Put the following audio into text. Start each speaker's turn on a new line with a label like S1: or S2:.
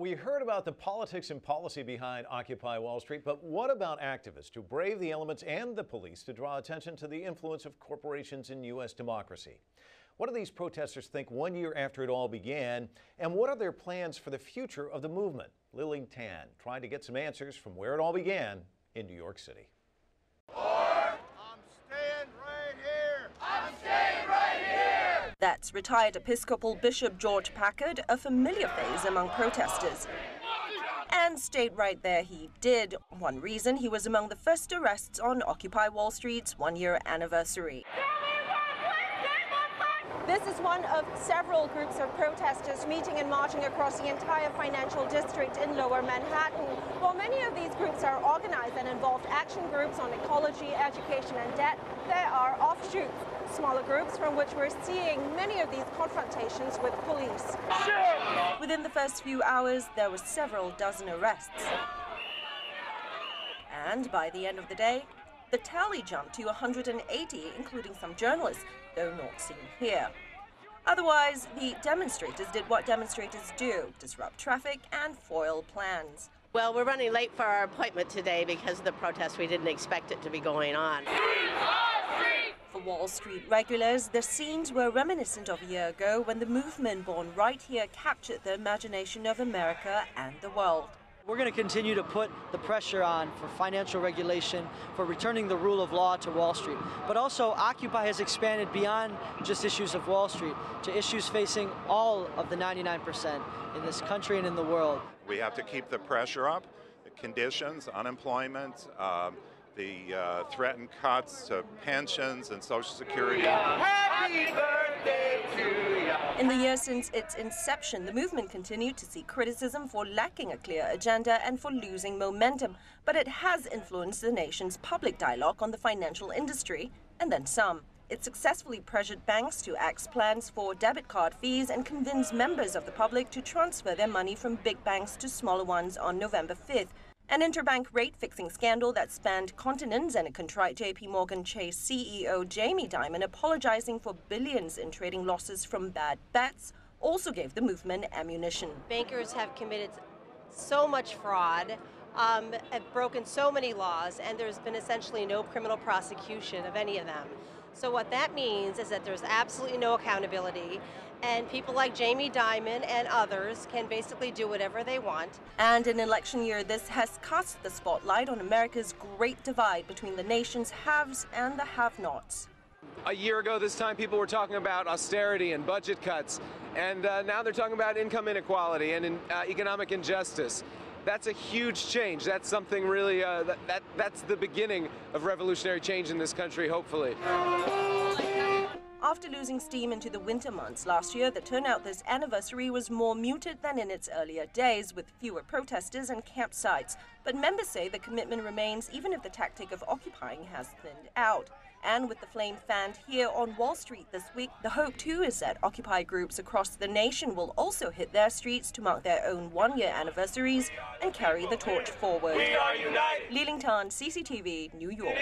S1: We heard about the politics and policy behind Occupy Wall Street, but what about activists who brave the elements and the police to draw attention to the influence of corporations in U.S. democracy? What do these protesters think 1 year after it all began, and what are their plans for the future of the movement? Liling Tan trying to get some answers from where it all began in New York City.
S2: That's retired Episcopal Bishop George Packard, a familiar face among protesters. And stayed right there he did. One reason he was among the first arrests on Occupy Wall Street's 1 year anniversary.
S3: This is one of several groups of protesters meeting and marching across the entire financial district in Lower Manhattan. While many of these groups are organized and involved action groups on ecology, education and debt, there are offshoots, smaller groups from which we're seeing many of these confrontations with police.
S2: Within the first few hours, there were several dozen arrests. And by the end of the day, the tally jumped to 180, including some journalists, though not seen here. Otherwise, the demonstrators did what demonstrators do, disrupt traffic and foil plans.
S4: Well, we're running late for our appointment today because of the protest. We didn't expect it to be going on.
S2: For Wall Street regulars, the scenes were reminiscent of a year ago when the movement born right here captured the imagination of America and the world.
S5: We're going to continue to put the pressure on for financial regulation, for returning the rule of law to Wall Street. But also, Occupy has expanded beyond just issues of Wall Street to issues facing all of the 99% in this country and in the world.
S6: We have to keep the pressure up, the conditions, unemployment, the threatened cuts to pensions and Social Security.
S7: Happy birthday to you.
S2: In the years since its inception, the movement continued to see criticism for lacking a clear agenda and for losing momentum, but it has influenced the nation's public dialogue on the financial industry, and then some. It successfully pressured banks to axe plans for debit card fees and convinced members of the public to transfer their money from big banks to smaller ones on November 5th. An interbank rate-fixing scandal that spanned continents and a contrite J.P. Morgan Chase CEO Jamie Dimon apologizing for billions in trading losses from bad bets also gave the movement ammunition.
S4: Bankers have committed so much fraud, have broken so many laws, and there's been essentially no criminal prosecution of any of them. So what that means is that there's absolutely no accountability, and people like Jamie Dimon and others can basically do whatever they want.
S2: And in election year, this has cast the spotlight on America's great divide between the nation's haves and the have-nots.
S8: A year ago this time, people were talking about austerity and budget cuts, and now they're talking about income inequality and economic injustice. That's a huge change. That's something really, that's the beginning of revolutionary change in this country, hopefully.
S2: After losing steam into the winter months last year, the turnout this anniversary was more muted than in its earlier days, with fewer protesters and campsites. But members say the commitment remains even if the tactic of occupying has thinned out. And with the flame fanned here on Wall Street this week, the hope too is that Occupy groups across the nation will also hit their streets to mark their own 1 year anniversaries and carry the torch forward.
S7: We are united.
S2: Liling Tan, CCTV, New York.